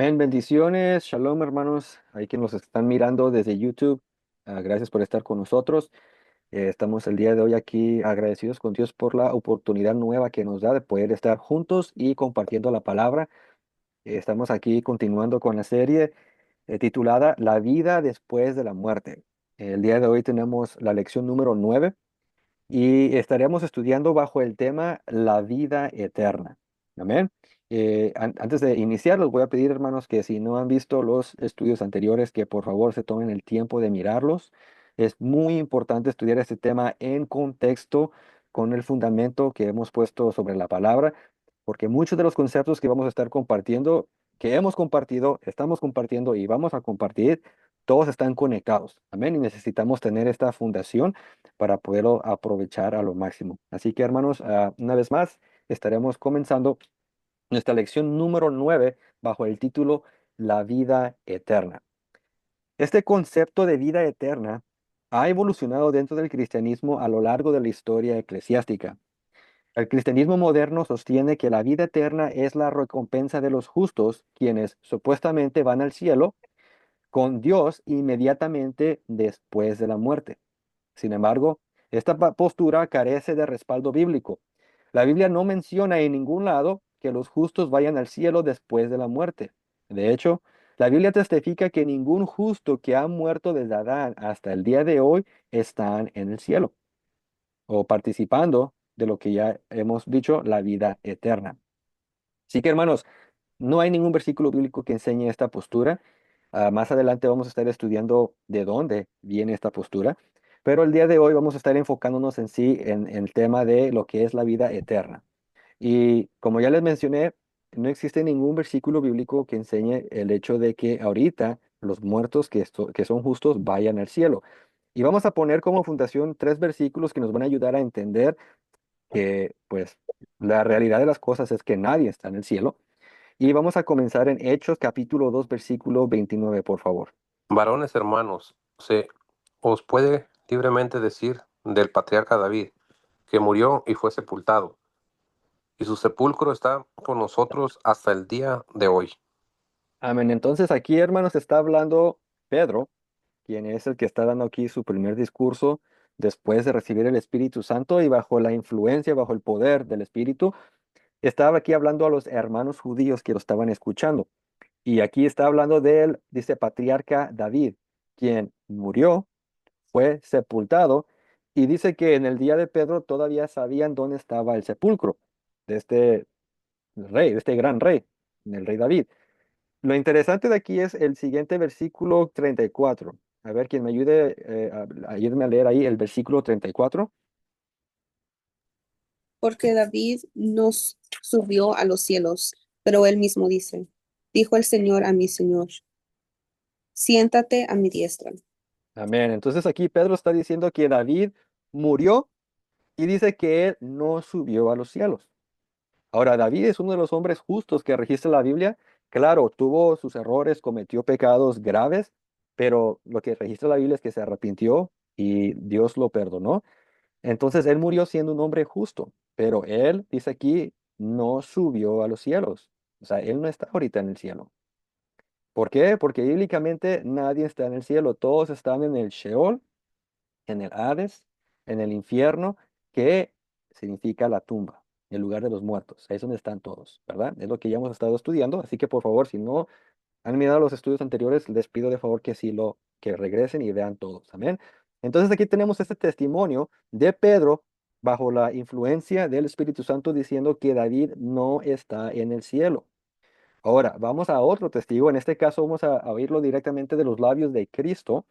Amén, bendiciones, shalom hermanos, ahí que nos están mirando desde YouTube, gracias por estar con nosotros. Estamos el día de hoy aquí agradecidos con Dios por la oportunidad nueva que nos da de poder estar juntos y compartiendo la palabra. Estamos aquí continuando con la serie titulada La vida después de la muerte. El día de hoy tenemos la lección número 9 y estaremos estudiando bajo el tema la vida eterna. Amén. Antes de iniciar, les voy a pedir, hermanos, que si no han visto los estudios anteriores, que por favor se tomen el tiempo de mirarlos. Es muy importante estudiar este tema en contexto con el fundamento que hemos puesto sobre la palabra, porque muchos de los conceptos que vamos a estar compartiendo, que hemos compartido, estamos compartiendo y vamos a compartir, todos están conectados. Amén. Y necesitamos tener esta fundación para poderlo aprovechar a lo máximo. Así que, hermanos, una vez más, estaremos comenzando nuestra lección número 9 bajo el título La vida eterna. Este concepto de vida eterna ha evolucionado dentro del cristianismo a lo largo de la historia eclesiástica. El cristianismo moderno sostiene que la vida eterna es la recompensa de los justos, quienes supuestamente van al cielo con Dios inmediatamente después de la muerte. Sin embargo, esta postura carece de respaldo bíblico. La Biblia no menciona en ningún lado que los justos vayan al cielo después de la muerte. De hecho, la Biblia testifica que ningún justo que ha muerto desde Adán hasta el día de hoy están en el cielo o participando de lo que ya hemos dicho, la vida eterna. Así que, hermanos, no hay ningún versículo bíblico que enseñe esta postura. Más adelante vamos a estar estudiando de dónde viene esta postura, pero el día de hoy vamos a estar enfocándonos en sí en el tema de lo que es la vida eterna. Y como ya les mencioné, no existe ningún versículo bíblico que enseñe el hecho de que ahorita los muertos que son justos vayan al cielo. Y vamos a poner como fundación tres versículos que nos van a ayudar a entender que, pues, la realidad de las cosas es que nadie está en el cielo. Y vamos a comenzar en Hechos capítulo 2 versículo 29, por favor. Varones hermanos, se os puede libremente decir del patriarca David, que murió y fue sepultado, y su sepulcro está con nosotros hasta el día de hoy. Amén. Entonces aquí, hermanos, está hablando Pedro, quien es el que está dando aquí su primer discurso después de recibir el Espíritu Santo y bajo la influencia, bajo el poder del Espíritu. Estaba aquí hablando a los hermanos judíos que lo estaban escuchando. Y aquí está hablando de él, dice patriarca David, quien murió, fue sepultado, y dice que en el día de Pedro todavía sabían dónde estaba el sepulcro de este rey, de este gran rey, el rey David. Lo interesante de aquí es el siguiente versículo 34. A ver, quien me ayude a irme a leer ahí el versículo 34. Porque David nos subió a los cielos, pero él mismo dice, dijo el Señor a mi Señor, siéntate a mi diestra. Amén. Entonces aquí Pedro está diciendo que David murió y dice que él no subió a los cielos. Ahora, David es uno de los hombres justos que registra la Biblia. Claro, tuvo sus errores, cometió pecados graves, pero lo que registra la Biblia es que se arrepintió y Dios lo perdonó. Entonces, él murió siendo un hombre justo, pero él, dice aquí, no subió a los cielos. O sea, él no está ahorita en el cielo. ¿Por qué? Porque bíblicamente nadie está en el cielo. Todos están en el Sheol, en el Hades, en el infierno, que significa la tumba, el lugar de los muertos. Ahí es donde están todos, ¿verdad? Es lo que ya hemos estado estudiando. Así que por favor, si no han mirado los estudios anteriores, les pido de favor que que regresen y vean todos. Amén. Entonces aquí tenemos este testimonio de Pedro bajo la influencia del Espíritu Santo diciendo que David no está en el cielo. Ahora, vamos a otro testigo. En este caso vamos a oírlo directamente de los labios de Cristo,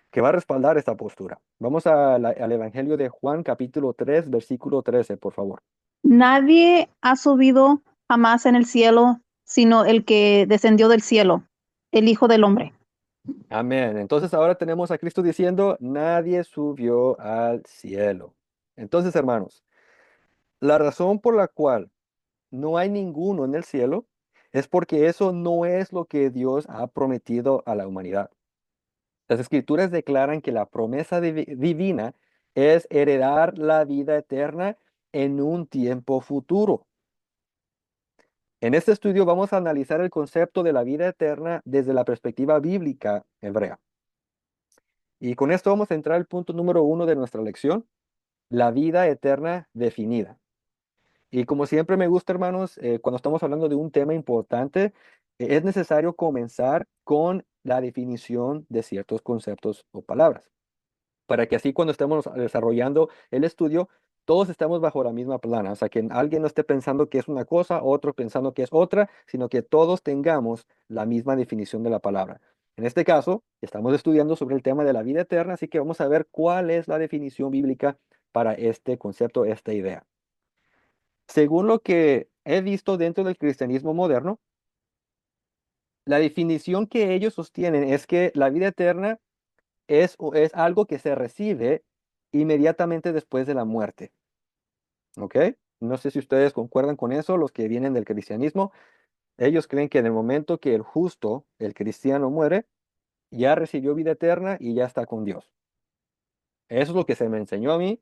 que va a respaldar esta postura. Vamos al Evangelio de Juan, capítulo 3 versículo 13, por favor. Nadie ha subido jamás en el cielo, sino el que descendió del cielo, el Hijo del Hombre. Amén. Entonces ahora tenemos a Cristo diciendo, nadie subió al cielo. Entonces, hermanos, la razón por la cual no hay ninguno en el cielo es porque eso no es lo que Dios ha prometido a la humanidad. Las escrituras declaran que la promesa divina es heredar la vida eterna en un tiempo futuro. En este estudio vamos a analizar el concepto de la vida eterna desde la perspectiva bíblica hebrea. Y con esto vamos a entrar al punto número 1 de nuestra lección, la vida eterna definida. Y como siempre me gusta, hermanos, cuando estamos hablando de un tema importante, es necesario comenzar con la definición de ciertos conceptos o palabras, para que así cuando estemos desarrollando el estudio, todos estemos bajo la misma plana, o sea, que alguien no esté pensando que es una cosa, otro pensando que es otra, sino que todos tengamos la misma definición de la palabra. En este caso, estamos estudiando sobre el tema de la vida eterna, así que vamos a ver cuál es la definición bíblica para este concepto, esta idea. Según lo que he visto dentro del cristianismo moderno, la definición que ellos sostienen es que la vida eterna es algo que se recibe inmediatamente después de la muerte. ¿Ok? No sé si ustedes concuerdan con eso, los que vienen del cristianismo. Ellos creen que en el momento que el justo, el cristiano, muere, ya recibió vida eterna y ya está con Dios. Eso es lo que se me enseñó a mí,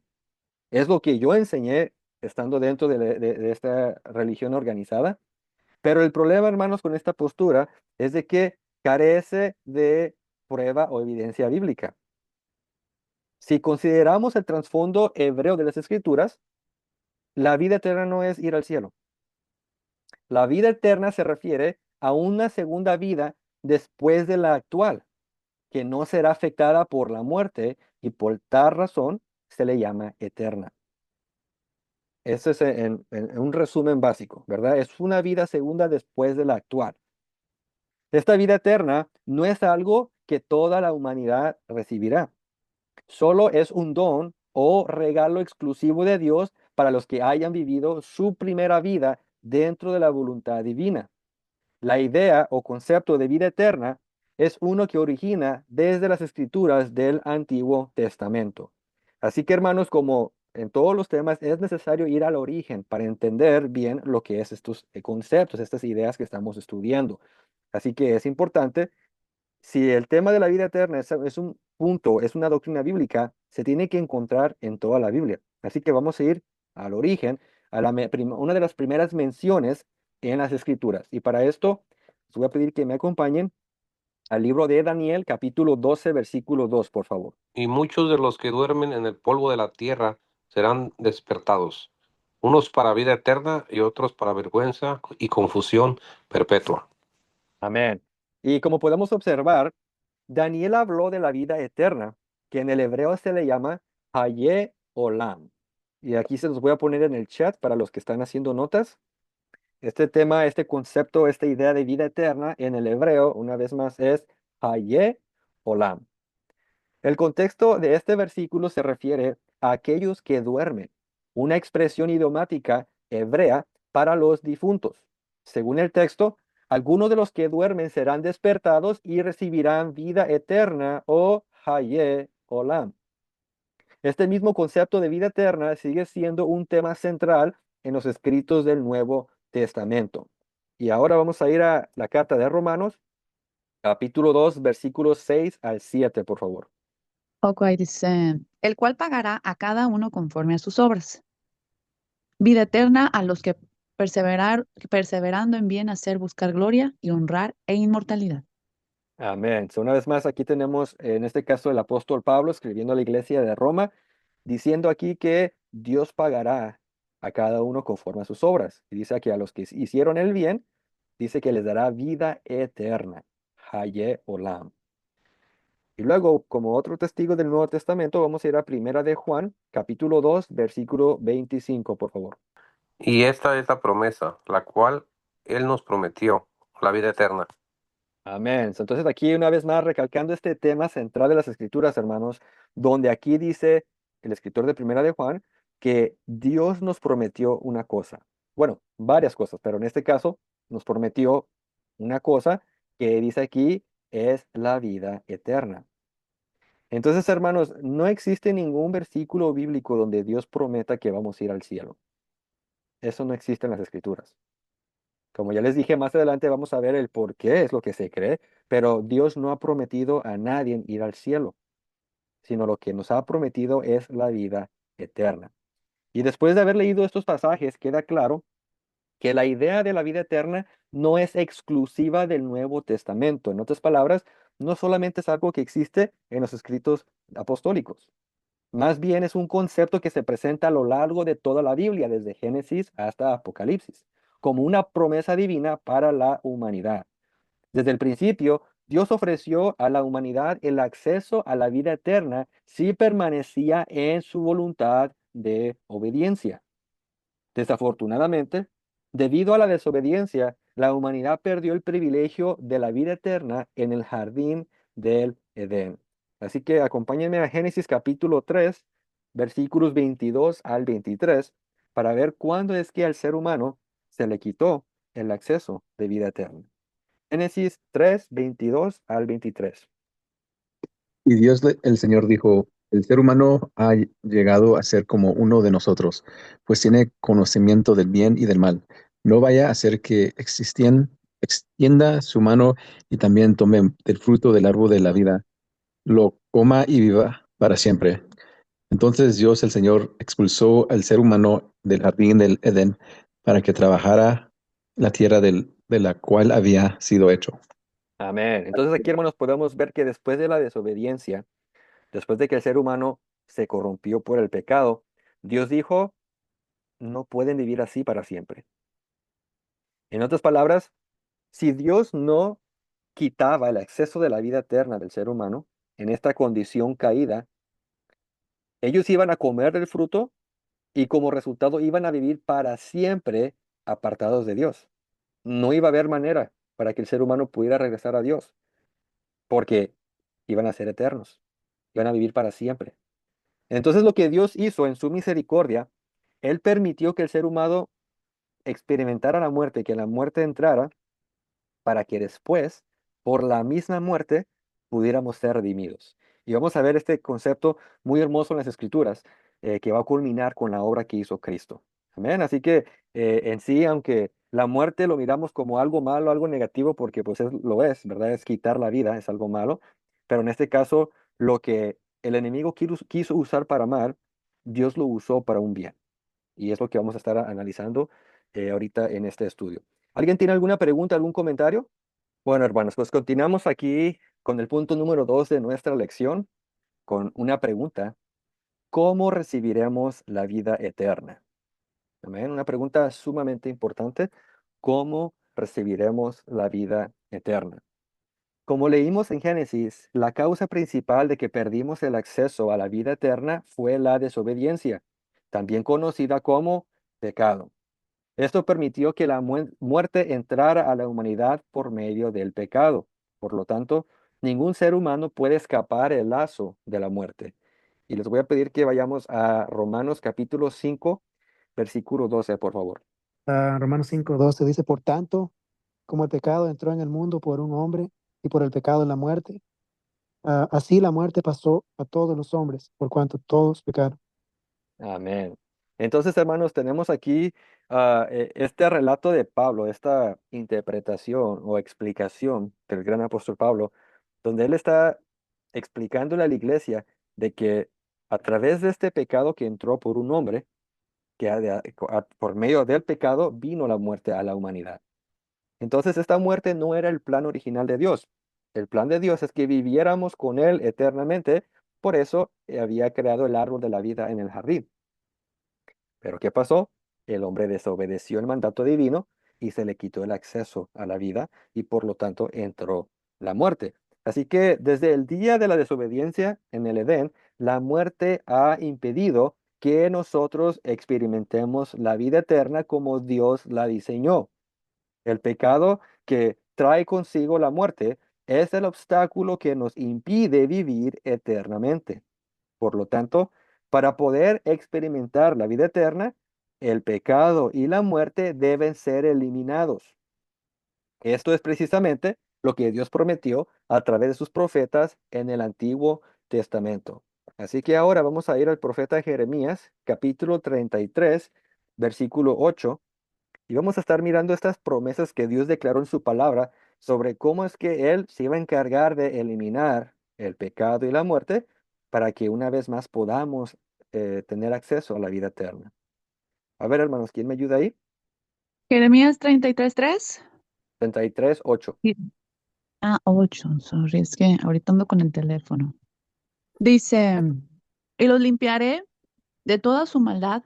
es lo que yo enseñé estando dentro de esta religión organizada. Pero el problema, hermanos, con esta postura es de que carece de prueba o evidencia bíblica. Si consideramos el trasfondo hebreo de las Escrituras, la vida eterna no es ir al cielo. La vida eterna se refiere a una segunda vida después de la actual, que no será afectada por la muerte y por tal razón se le llama eterna. Ese es en un resumen básico, ¿verdad? Es una vida segunda después de la actual. Esta vida eterna no es algo que toda la humanidad recibirá. Solo es un don o regalo exclusivo de Dios para los que hayan vivido su primera vida dentro de la voluntad divina. La idea o concepto de vida eterna es uno que origina desde las escrituras del Antiguo Testamento. Así que, hermanos, como en todos los temas, es necesario ir al origen para entender bien lo que es estos conceptos, estas ideas que estamos estudiando. Así que es importante, si el tema de la vida eterna es un punto, es una doctrina bíblica, se tiene que encontrar en toda la Biblia. Así que vamos a ir al origen, a una de las primeras menciones en las Escrituras. Y para esto, les voy a pedir que me acompañen al libro de Daniel, capítulo 12, versículo 2, por favor. Y muchos de los que duermen en el polvo de la tierra serán despertados, unos para vida eterna y otros para vergüenza y confusión perpetua. Amén. Y como podemos observar, Daniel habló de la vida eterna, que en el hebreo se le llama Haye Olam. Y aquí se los voy a poner en el chat para los que están haciendo notas. Este tema, este concepto, esta idea de vida eterna en el hebreo, una vez más, es Haye Olam. El contexto de este versículo se refiere a aquellos que duermen, una expresión idiomática hebrea para los difuntos. Según el texto, algunos de los que duermen serán despertados y recibirán vida eterna o Haye Olam. Este mismo concepto de vida eterna sigue siendo un tema central en los escritos del Nuevo Testamento. Y ahora vamos a ir a la carta de Romanos, capítulo 2, versículos 6 al 7, por favor. Ok, dice, el cual pagará a cada uno conforme a sus obras. Vida eterna a los que perseverando en bien hacer, buscar gloria y honrar e inmortalidad. Amén. So, una vez más, aquí tenemos, en este caso, el apóstol Pablo escribiendo a la iglesia de Roma, diciendo aquí que Dios pagará a cada uno conforme a sus obras. Y dice aquí a los que hicieron el bien, dice que les dará vida eterna. Haye Olam. Y luego, como otro testigo del Nuevo Testamento, vamos a ir a Primera de Juan, capítulo 2, versículo 25, por favor. Y esta es la promesa, la cual Él nos prometió, la vida eterna. Amén. Entonces aquí una vez más recalcando este tema central de las Escrituras, hermanos, donde aquí dice el escritor de Primera de Juan que Dios nos prometió una cosa. Bueno, varias cosas, pero en este caso nos prometió una cosa que dice aquí es la vida eterna. Entonces, hermanos, no existe ningún versículo bíblico donde Dios prometa que vamos a ir al cielo. Eso no existe en las Escrituras. Como ya les dije, más adelante vamos a ver el por qué es lo que se cree, pero Dios no ha prometido a nadie ir al cielo, sino lo que nos ha prometido es la vida eterna. Y después de haber leído estos pasajes, queda claro que la idea de la vida eterna no es exclusiva del Nuevo Testamento. En otras palabras, no solamente es algo que existe en los escritos apostólicos. Más bien es un concepto que se presenta a lo largo de toda la Biblia, desde Génesis hasta Apocalipsis, como una promesa divina para la humanidad. Desde el principio, Dios ofreció a la humanidad el acceso a la vida eterna si permanecía en su voluntad de obediencia. Desafortunadamente, debido a la desobediencia, la humanidad perdió el privilegio de la vida eterna en el jardín del Edén. Así que acompáñenme a Génesis capítulo 3, versículos 22 al 23, para ver cuándo es que al ser humano se le quitó el acceso de vida eterna. Génesis 3, 22 al 23. Y el Señor dijo, el ser humano ha llegado a ser como uno de nosotros, pues tiene conocimiento del bien y del mal. No vaya a ser que extienda su mano y también tome del fruto del árbol de la vida, lo coma y viva para siempre. Entonces Dios el Señor expulsó al ser humano del jardín del Edén para que trabajara la tierra de la cual había sido hecho. Amén. Entonces aquí, hermanos, podemos ver que después de la desobediencia, después de que el ser humano se corrompió por el pecado, Dios dijo, no pueden vivir así para siempre. En otras palabras, si Dios no quitaba el acceso de la vida eterna del ser humano en esta condición caída, ellos iban a comer del fruto y como resultado iban a vivir para siempre apartados de Dios. No iba a haber manera para que el ser humano pudiera regresar a Dios, porque iban a ser eternos, iban a vivir para siempre. Entonces lo que Dios hizo en su misericordia, Él permitió que el ser humano experimentara la muerte, que la muerte entrara, para que después, por la misma muerte, pudiéramos ser redimidos. Y vamos a ver este concepto muy hermoso en las Escrituras, que va a culminar con la obra que hizo Cristo. Amén. Así que en sí, aunque la muerte lo miramos como algo malo, algo negativo, porque pues lo es, ¿verdad? Es quitar la vida, es algo malo. Pero en este caso, lo que el enemigo quiso usar para mal, Dios lo usó para un bien. Y es lo que vamos a estar analizando ahorita en este estudio. ¿Alguien tiene alguna pregunta, algún comentario? Bueno, hermanos, pues continuamos aquí con el punto número 2 de nuestra lección, con una pregunta. ¿Cómo recibiremos la vida eterna? Amén. Una pregunta sumamente importante. ¿Cómo recibiremos la vida eterna? Como leímos en Génesis, la causa principal de que perdimos el acceso a la vida eterna fue la desobediencia, también conocida como pecado. Esto permitió que la muerte entrara a la humanidad por medio del pecado. Por lo tanto, ningún ser humano puede escapar el lazo de la muerte. Y les voy a pedir que vayamos a Romanos capítulo 5, versículo 12, por favor. Romanos 5:12 dice, por tanto, como el pecado entró en el mundo por un hombre y por el pecado en la muerte, así la muerte pasó a todos los hombres, por cuanto todos pecaron. Amén. Entonces, hermanos, tenemos aquí este relato de Pablo, esta interpretación o explicación del gran apóstol Pablo, donde él está explicándole a la iglesia de que a través de este pecado que entró por un hombre, por medio del pecado vino la muerte a la humanidad. Entonces, esta muerte no era el plan original de Dios. El plan de Dios es que viviéramos con Él eternamente. Por eso había creado el árbol de la vida en el jardín. Pero ¿qué pasó? El hombre desobedeció el mandato divino y se le quitó el acceso a la vida y por lo tanto entró la muerte. Así que desde el día de la desobediencia en el Edén, la muerte ha impedido que nosotros experimentemos la vida eterna como Dios la diseñó. El pecado que trae consigo la muerte es el obstáculo que nos impide vivir eternamente. Por lo tanto, para poder experimentar la vida eterna, el pecado y la muerte deben ser eliminados. Esto es precisamente lo que Dios prometió a través de sus profetas en el Antiguo Testamento. Así que ahora vamos a ir al profeta Jeremías, capítulo 33, versículo 8, y vamos a estar mirando estas promesas que Dios declaró en su palabra sobre cómo es que Él se iba a encargar de eliminar el pecado y la muerte para que una vez más podamos tener acceso a la vida eterna. A ver, hermanos, ¿quién me ayuda ahí? Jeremías 33:3. 33:8. 8, sorry, es que ahorita ando con el teléfono. Dice, y los limpiaré de toda su maldad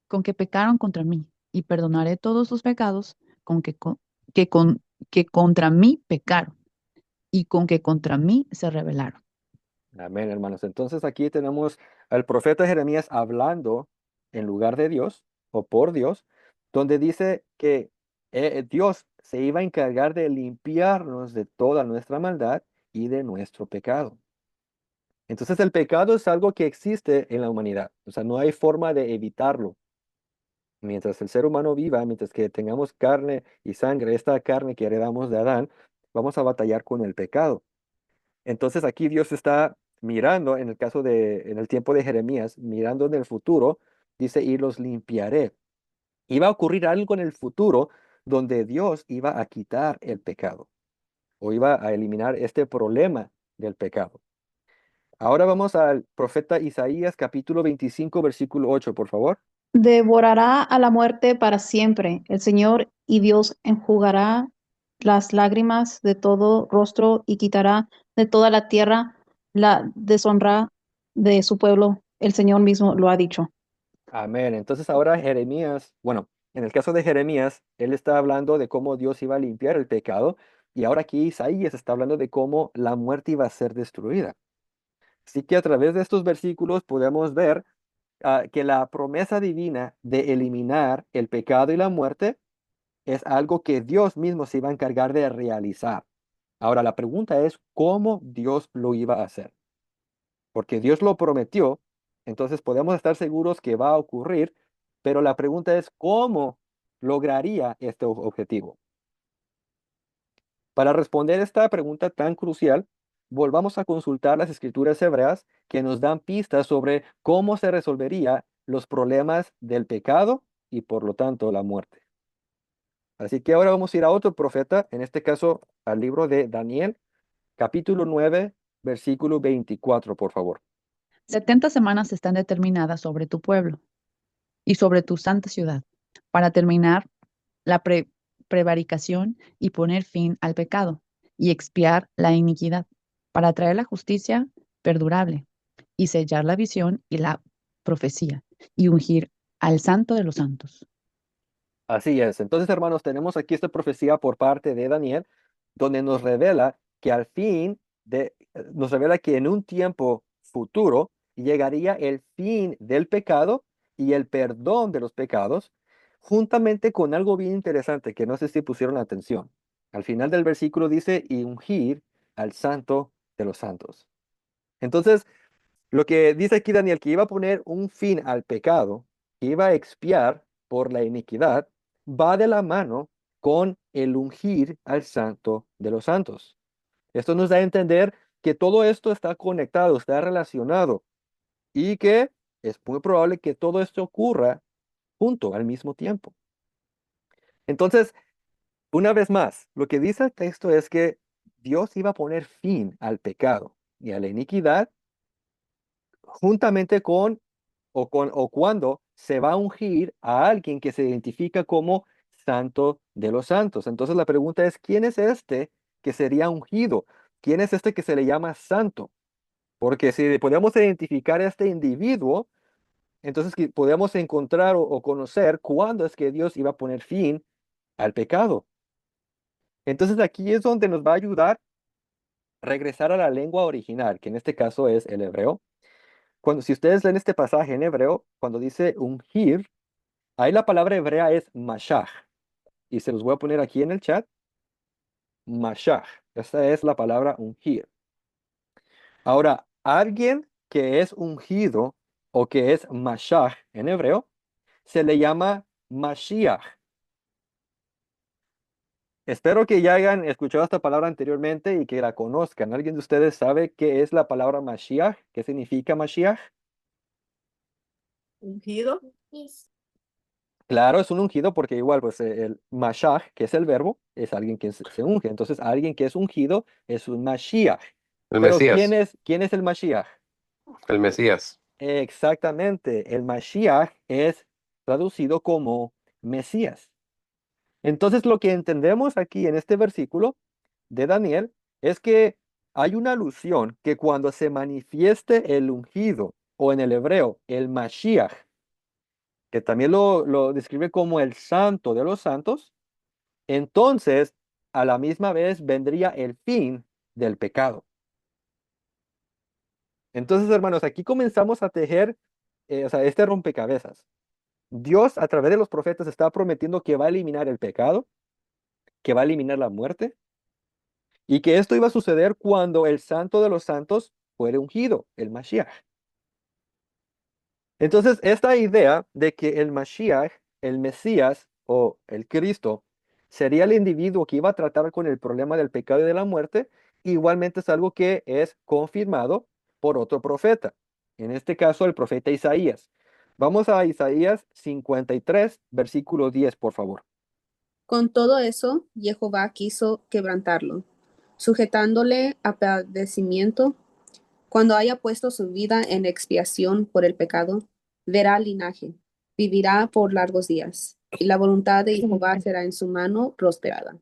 con que pecaron contra mí, y perdonaré todos sus pecados que, con, que contra mí pecaron, y con que contra mí se rebelaron. Amén, hermanos. Entonces aquí tenemos al profeta Jeremías hablando en lugar de Dios o por Dios, donde dice que Dios se iba a encargar de limpiarnos de toda nuestra maldad y de nuestro pecado. Entonces el pecado es algo que existe en la humanidad, o sea, no hay forma de evitarlo. Mientras el ser humano viva, mientras que tengamos carne y sangre, esta carne que heredamos de Adán, vamos a batallar con el pecado. Entonces aquí Dios está mirando, en el caso en el tiempo de Jeremías, mirando en el futuro, dice, y los limpiaré. Iba a ocurrir algo en el futuro donde Dios iba a quitar el pecado o iba a eliminar este problema del pecado. Ahora vamos al profeta Isaías capítulo 25 versículo 8, por favor. Devorará a la muerte para siempre. El Señor y Dios enjugará las lágrimas de todo rostro y quitará de toda la tierra la deshonra de su pueblo. El Señor mismo lo ha dicho. Amén. Entonces ahora Jeremías, bueno, en el caso de Jeremías, él está hablando de cómo Dios iba a limpiar el pecado y ahora aquí Isaías está hablando de cómo la muerte iba a ser destruida. Así que a través de estos versículos podemos ver que la promesa divina de eliminar el pecado y la muerte es algo que Dios mismo se iba a encargar de realizar. Ahora la pregunta es cómo Dios lo iba a hacer. Porque Dios lo prometió, entonces podemos estar seguros que va a ocurrir, pero la pregunta es cómo lograría este objetivo. Para responder esta pregunta tan crucial, volvamos a consultar las escrituras hebreas que nos dan pistas sobre cómo se resolvería los problemas del pecado y por lo tanto la muerte. Así que ahora vamos a ir a otro profeta, en este caso al libro de Daniel, capítulo 9, versículo 24, por favor. 70 semanas están determinadas sobre tu pueblo y sobre tu santa ciudad, para terminar la prevaricación y poner fin al pecado, y expiar la iniquidad, para traer la justicia perdurable, y sellar la visión y la profecía, y ungir al santo de los santos. Así es. Entonces, hermanos, tenemos aquí esta profecía por parte de Daniel, donde nos revela que al fin nos revela que en un tiempo futuro llegaría el fin del pecado y el perdón de los pecados, juntamente con algo bien interesante que no sé si pusieron atención. Al final del versículo dice, y ungir al santo de los santos. Entonces, lo que dice aquí Daniel, que iba a poner un fin al pecado, que iba a expiar por la iniquidad, va de la mano con el ungir al santo de los santos. Esto nos da a entender que todo esto está conectado, está relacionado y que es muy probable que todo esto ocurra junto al mismo tiempo. Entonces, una vez más, lo que dice el texto es que Dios iba a poner fin al pecado y a la iniquidad juntamente con o cuando se va a ungir a alguien que se identifica como santo de los santos. Entonces la pregunta es, ¿quién es este que sería ungido? ¿Quién es este que se le llama santo? Porque si podemos identificar a este individuo, entonces podemos encontrar o conocer cuándo es que Dios iba a poner fin al pecado. Entonces aquí es donde nos va a ayudar regresar a la lengua original, que en este caso es el hebreo. Si ustedes leen este pasaje en hebreo, cuando dice ungir, ahí la palabra hebrea es mashach. Y se los voy a poner aquí en el chat. Mashach. Esta es la palabra ungir. Ahora, alguien que es ungido o que es mashach en hebreo, se le llama Mashiach. Espero que ya hayan escuchado esta palabra anteriormente y que la conozcan. ¿Alguien de ustedes sabe qué es la palabra Mashiach? ¿Qué significa Mashiach? Ungido. Claro, es un ungido porque igual, pues el Mashiach, que es el verbo, es alguien que se unge. Entonces, alguien que es ungido es un Mashiach. El Pero Mesías, quién es el Mashiach? el Mesías. Exactamente, el Mashiach es traducido como Mesías. Entonces, lo que entendemos aquí en este versículo de Daniel es que hay una alusión que cuando se manifieste el ungido, o en el hebreo, el Mashiach, que también lo describe como el santo de los santos, entonces a la misma vez vendría el fin del pecado. Entonces, hermanos, aquí comenzamos a tejer, o sea, este rompecabezas. Dios a través de los profetas está prometiendo que va a eliminar el pecado, que va a eliminar la muerte, y que esto iba a suceder cuando el santo de los santos fuere ungido, el Mashiach. Entonces, esta idea de que el Mashiach, el Mesías o el Cristo, sería el individuo que iba a tratar con el problema del pecado y de la muerte, igualmente es algo que es confirmado por otro profeta. En este caso, el profeta Isaías. Vamos a Isaías 53, versículo 10, por favor. Con todo eso, Jehová quiso quebrantarlo, sujetándole a padecimiento. Cuando haya puesto su vida en expiación por el pecado, verá linaje, vivirá por largos días, y la voluntad de Jehová será en su mano prosperada.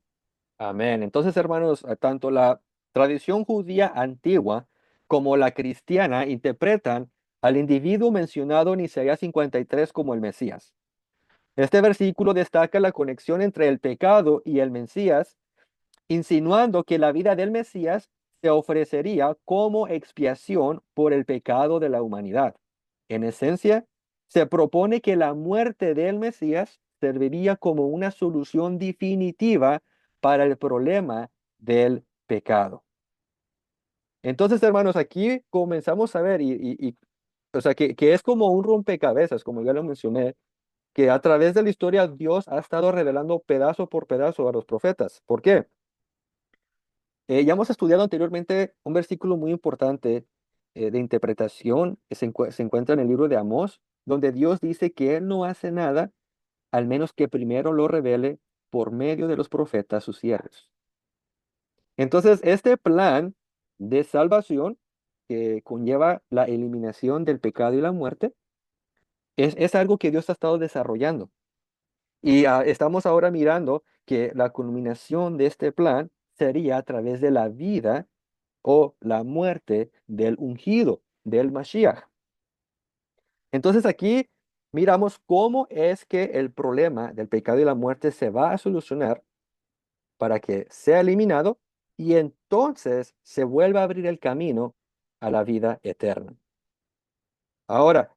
Amén. Entonces, hermanos, tanto la tradición judía antigua como la cristiana interpretan al individuo mencionado en Isaías 53 como el Mesías. Este versículo destaca la conexión entre el pecado y el Mesías, insinuando que la vida del Mesías se ofrecería como expiación por el pecado de la humanidad. En esencia, se propone que la muerte del Mesías serviría como una solución definitiva para el problema del pecado. Entonces, hermanos, aquí comenzamos a ver, o sea, que es como un rompecabezas, como ya lo mencioné, que a través de la historia Dios ha estado revelando pedazo por pedazo a los profetas. ¿Por qué? Ya hemos estudiado anteriormente un versículo muy importante de interpretación que se encuentra en el libro de Amós, donde Dios dice que Él no hace nada al menos que primero lo revele por medio de los profetas sus siervos. Entonces, este plan de salvación que conlleva la eliminación del pecado y la muerte es algo que Dios ha estado desarrollando. Y estamos ahora mirando que la culminación de este plan sería a través de la vida o la muerte del ungido, del Mashiach. Entonces aquí miramos cómo es que el problema del pecado y la muerte se va a solucionar para que sea eliminado y entonces se vuelva a abrir el camino a la vida eterna. Ahora,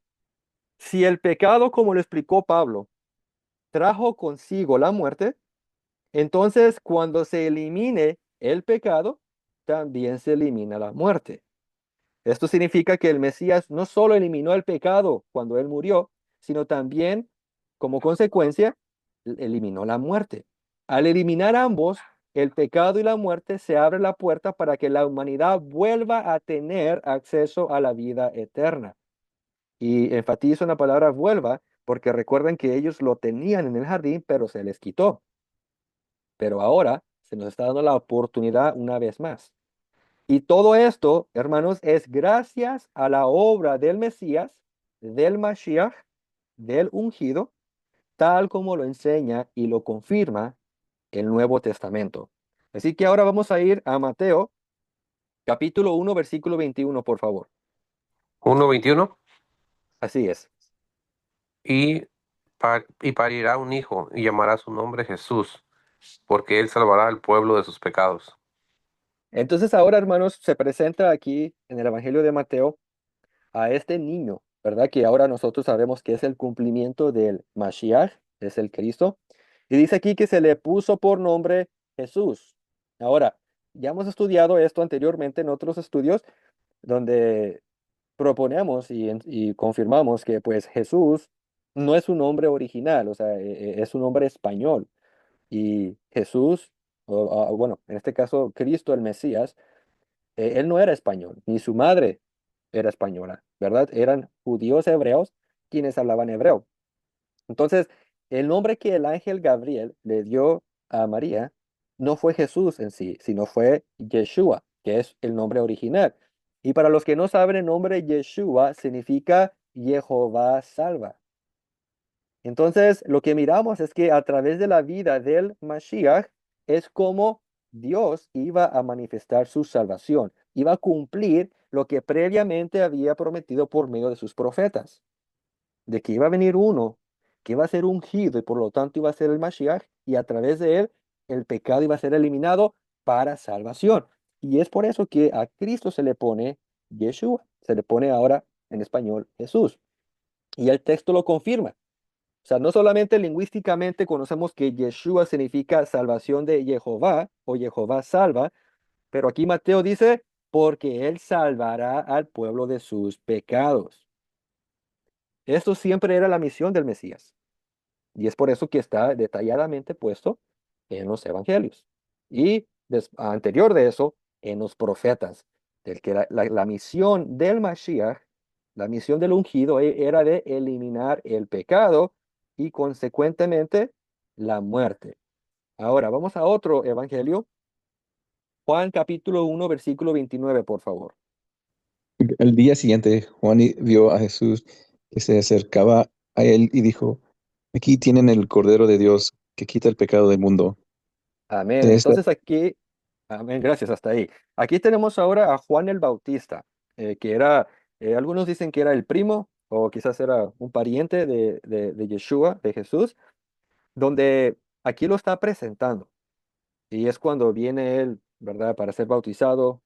si el pecado, como lo explicó Pablo, trajo consigo la muerte, entonces cuando se elimine el pecado, también se elimina la muerte. Esto significa que el Mesías no solo eliminó el pecado cuando él murió, sino también, como consecuencia, eliminó la muerte. Al eliminar ambos, el pecado y la muerte, se abre la puerta para que la humanidad vuelva a tener acceso a la vida eterna. Y enfatizo en la palabra vuelva, porque recuerden que ellos lo tenían en el jardín, pero se les quitó. Pero ahora se nos está dando la oportunidad una vez más. Y todo esto, hermanos, es gracias a la obra del Mesías, del Mashiach, del ungido, tal como lo enseña y lo confirma el Nuevo Testamento. Así que ahora vamos a ir a Mateo, capítulo 1, versículo 21, por favor. 1:21. Así es. Y, y parirá un hijo y llamará su nombre Jesús, porque él salvará al pueblo de sus pecados. Entonces ahora, hermanos, se presenta aquí en el Evangelio de Mateo a este niño, ¿verdad? Que ahora nosotros sabemos que es el cumplimiento del Mashiach, es el Cristo. Y dice aquí que se le puso por nombre Jesús. Ahora, ya hemos estudiado esto anteriormente en otros estudios donde proponemos y confirmamos que pues Jesús no es un nombre original, o sea, es un nombre español. Y Jesús, bueno, en este caso Cristo el Mesías, él no era español, ni su madre era española, ¿verdad? Eran judíos hebreos quienes hablaban hebreo. Entonces, el nombre que el ángel Gabriel le dio a María no fue Jesús en sí, sino fue Yeshua, que es el nombre original. Y para los que no saben, el nombre Yeshua significa Jehová salva. Entonces, lo que miramos es que a través de la vida del Mashiach es como Dios iba a manifestar su salvación, iba a cumplir lo que previamente había prometido por medio de sus profetas, de que iba a venir uno que iba a ser ungido y por lo tanto iba a ser el Mashiach y a través de él el pecado iba a ser eliminado para salvación. Y es por eso que a Cristo se le pone Yeshua, se le pone ahora en español Jesús. Y el texto lo confirma. O sea, no solamente lingüísticamente conocemos que Yeshua significa salvación de Jehová o Jehová salva, pero aquí Mateo dice, porque él salvará al pueblo de sus pecados. Esto siempre era la misión del Mesías. Y es por eso que está detalladamente puesto en los evangelios. Y anterior de eso, en los profetas, del que la misión del Mashiach, la misión del ungido era de eliminar el pecado y consecuentemente la muerte. Ahora, vamos a otro evangelio. Juan capítulo 1, versículo 29, por favor. El día siguiente, Juan vio a Jesús que se acercaba a él y dijo, aquí tienen el Cordero de Dios que quita el pecado del mundo. Amén. De esta, Entonces aquí, amén, gracias, hasta ahí. Aquí tenemos ahora a Juan el Bautista, que era, algunos dicen que era el primo o quizás era un pariente de Yeshua, de Jesús, donde aquí lo está presentando. Y es cuando viene él, ¿verdad? Para ser bautizado,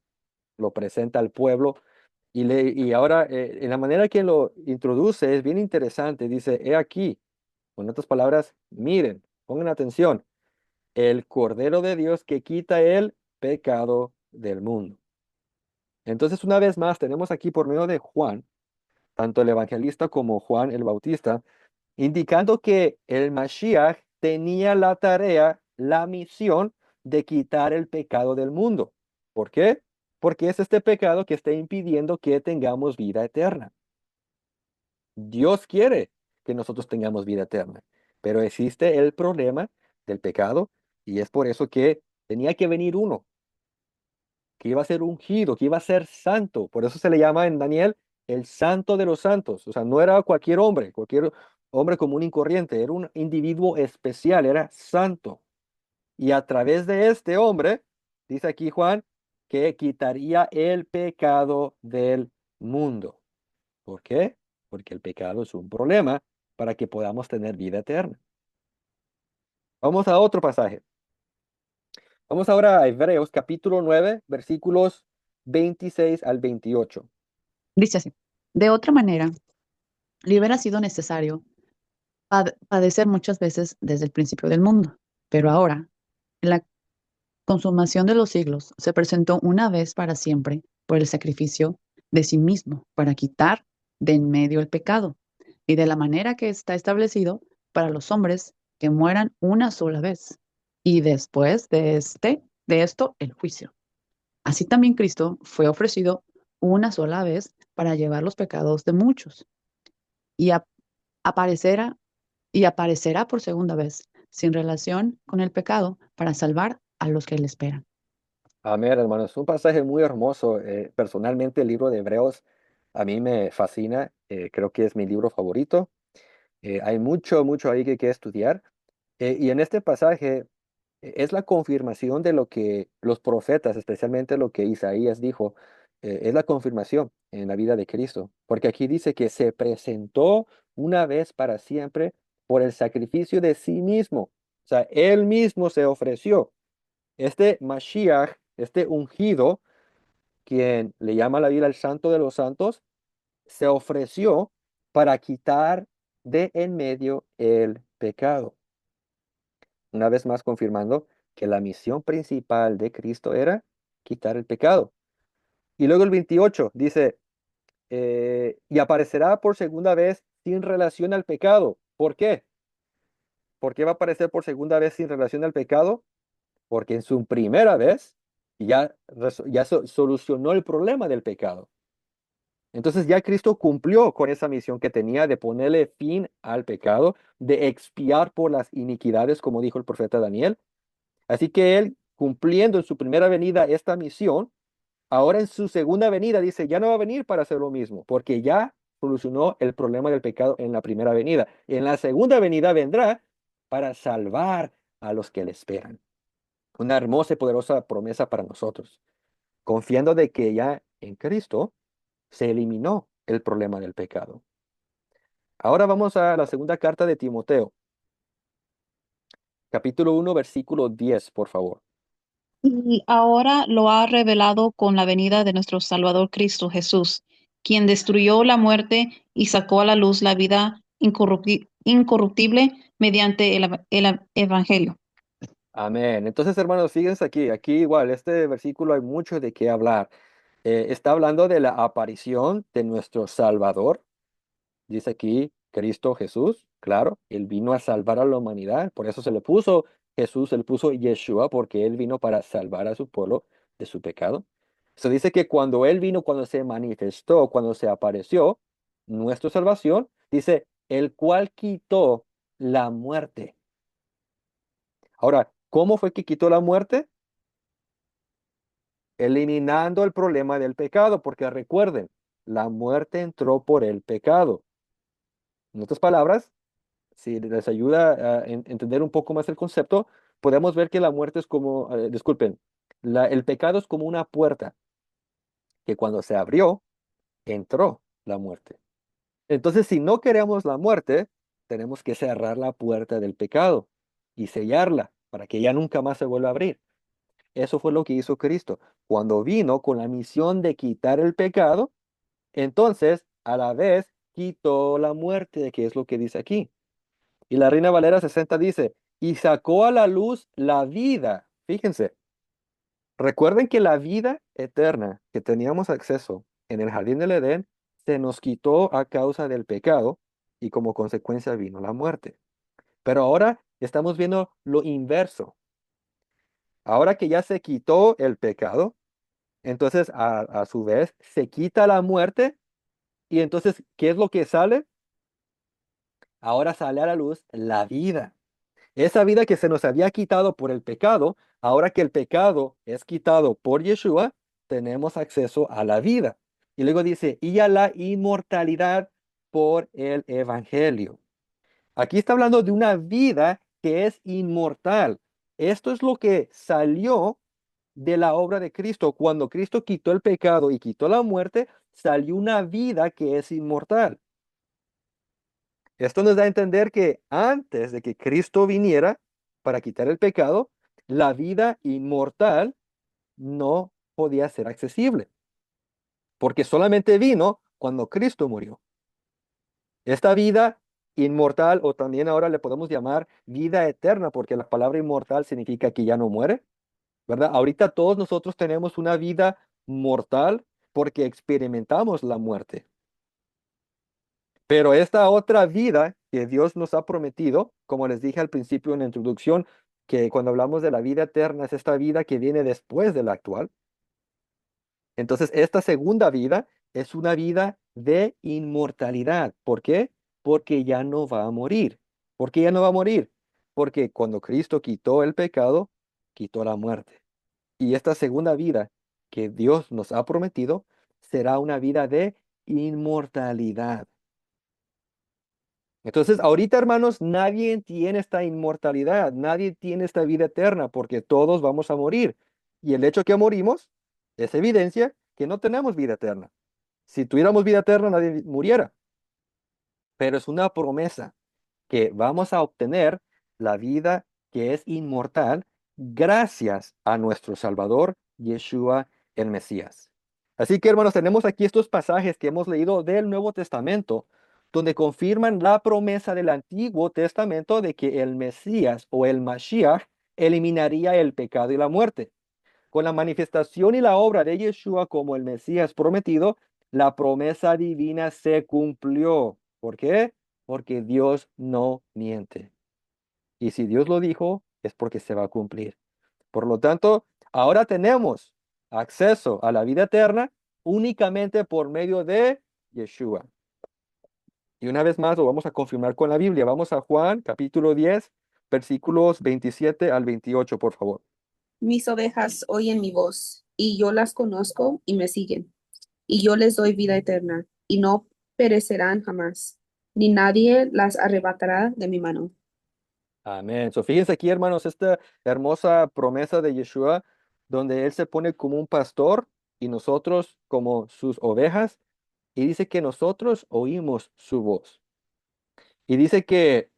lo presenta al pueblo. Y ahora, en la manera que lo introduce es bien interesante. Dice, he aquí, con otras palabras, miren, pongan atención el Cordero de Dios que quita el pecado del mundo. Entonces, una vez más, tenemos aquí por medio de Juan, tanto el evangelista como Juan el Bautista, indicando que el Mashiach tenía la tarea, la misión de quitar el pecado del mundo. ¿Por qué? Porque es este pecado que está impidiendo que tengamos vida eterna. Dios quiere que nosotros tengamos vida eterna, pero existe el problema del pecado y es por eso que tenía que venir uno que iba a ser ungido, que iba a ser santo. Por eso se le llama en Daniel el santo de los santos. O sea, no era cualquier hombre común y corriente, era un individuo especial, era santo. Y a través de este hombre, dice aquí Juan, que quitaría el pecado del mundo. ¿Por qué? Porque el pecado es un problema para que podamos tener vida eterna. Vamos a otro pasaje. Vamos ahora a Hebreos capítulo 9, versículos 26 al 28. Dice así, de otra manera, le hubiera sido necesario padecer muchas veces desde el principio del mundo, pero ahora, en la consumación de los siglos, se presentó una vez para siempre por el sacrificio de sí mismo para quitar de en medio el pecado, y de la manera que está establecido para los hombres que mueran una sola vez, y después de esto, el juicio. Así también Cristo fue ofrecido una sola vez para llevar los pecados de muchos, y aparecerá, y aparecerá por segunda vez, sin relación con el pecado, para salvar a los que le esperan. Amén, hermanos. Es un pasaje muy hermoso. Personalmente, el libro de Hebreos a mí me fascina. Creo que es mi libro favorito. Hay mucho ahí que estudiar. Y en este pasaje es la confirmación de lo que los profetas, especialmente lo que Isaías dijo, es la confirmación en la vida de Cristo. Porque aquí dice que se presentó una vez para siempre por el sacrificio de sí mismo. O sea, él mismo se ofreció. Este Mashiach, este ungido, quien le llama la Biblia el Santo de los Santos, se ofreció para quitar de en medio el pecado. Una vez más confirmando que la misión principal de Cristo era quitar el pecado. Y luego el 28 dice, y aparecerá por segunda vez sin relación al pecado. ¿Por qué? ¿Por qué va a aparecer por segunda vez sin relación al pecado? Porque en su primera vez ya solucionó el problema del pecado. Entonces ya Cristo cumplió con esa misión que tenía de ponerle fin al pecado, de expiar por las iniquidades, como dijo el profeta Daniel. Así que él, cumpliendo en su primera venida esta misión, ahora en su segunda venida dice, ya no va a venir para hacer lo mismo, porque ya solucionó el problema del pecado en la primera venida. En la segunda venida vendrá para salvar a los que le esperan. Una hermosa y poderosa promesa para nosotros, confiando de que ya en Cristo se eliminó el problema del pecado. Ahora vamos a la segunda carta de Timoteo, capítulo 1, versículo 10, por favor. Y ahora lo ha revelado con la venida de nuestro Salvador Cristo Jesús, quien destruyó la muerte y sacó a la luz la vida incorruptible mediante el Evangelio. Amén. Entonces, hermanos, fíjense aquí. Aquí igual, este versículo hay mucho de qué hablar. Está hablando de la aparición de nuestro Salvador. Dice aquí Cristo Jesús, claro, Él vino a salvar a la humanidad. Por eso se le puso Jesús, se le puso Yeshua, porque Él vino para salvar a su pueblo de su pecado. Se dice que cuando Él vino, cuando se manifestó, cuando se apareció, nuestra salvación, dice, el cual quitó la muerte. Ahora, ¿cómo fue que quitó la muerte? Eliminando el problema del pecado, porque recuerden, la muerte entró por el pecado. En otras palabras, si les ayuda a entender un poco más el concepto, podemos ver que la muerte es como, disculpen, el pecado es como una puerta que cuando se abrió, entró la muerte. Entonces, si no queremos la muerte, tenemos que cerrar la puerta del pecado y sellarla para que ya nunca más se vuelva a abrir. Eso fue lo que hizo Cristo. Cuando vino con la misión de quitar el pecado, entonces a la vez quitó la muerte, que es lo que dice aquí. Y la Reina Valera 60 dice, y sacó a la luz la vida. Fíjense, recuerden que la vida eterna que teníamos acceso en el jardín del Edén se nos quitó a causa del pecado y como consecuencia vino la muerte. Pero ahora estamos viendo lo inverso. Ahora que ya se quitó el pecado, entonces a su vez se quita la muerte y entonces, ¿qué es lo que sale? Ahora sale a la luz la vida. Esa vida que se nos había quitado por el pecado, ahora que el pecado es quitado por Yeshua, tenemos acceso a la vida. Y luego dice, y a la inmortalidad por el Evangelio. Aquí está hablando de una vida que es inmortal. Esto es lo que salió de la obra de Cristo. Cuando Cristo quitó el pecado y quitó la muerte, salió una vida que es inmortal. Esto nos da a entender que antes de que Cristo viniera para quitar el pecado, la vida inmortal no podía ser accesible, porque solamente vino cuando Cristo murió. Esta vida inmortal, o también ahora le podemos llamar vida eterna, porque la palabra inmortal significa que ya no muere, ¿verdad? Ahorita todos nosotros tenemos una vida mortal porque experimentamos la muerte. Pero esta otra vida que Dios nos ha prometido, como les dije al principio en la introducción, que cuando hablamos de la vida eterna es esta vida que viene después de la actual. Entonces, esta segunda vida es una vida de inmortalidad. ¿Por qué? Porque ya no va a morir. ¿Por qué ya no va a morir? Porque cuando Cristo quitó el pecado, quitó la muerte. Y esta segunda vida que Dios nos ha prometido será una vida de inmortalidad. Entonces, ahorita, hermanos, nadie tiene esta inmortalidad, nadie tiene esta vida eterna, porque todos vamos a morir. Y el hecho que morimos es evidencia que no tenemos vida eterna. Si tuviéramos vida eterna, nadie muriera. Pero es una promesa que vamos a obtener la vida que es inmortal gracias a nuestro Salvador, Yeshua el Mesías. Así que, hermanos, tenemos aquí estos pasajes que hemos leído del Nuevo Testamento, donde confirman la promesa del Antiguo Testamento de que el Mesías o el Mashiach eliminaría el pecado y la muerte. Con la manifestación y la obra de Yeshua como el Mesías prometido, la promesa divina se cumplió. ¿Por qué? Porque Dios no miente. Y si Dios lo dijo, es porque se va a cumplir. Por lo tanto, ahora tenemos acceso a la vida eterna únicamente por medio de Yeshua. Y una vez más lo vamos a confirmar con la Biblia. Vamos a Juan capítulo 10, versículos 27 al 28, por favor. Mis ovejas oyen mi voz, y yo las conozco y me siguen, y yo les doy vida eterna, y no perecerán jamás, ni nadie las arrebatará de mi mano. Amén. So, fíjense aquí, hermanos, esta hermosa promesa de Yeshua, donde Él se pone como un pastor y nosotros como sus ovejas, y dice que nosotros oímos su voz. Y dice que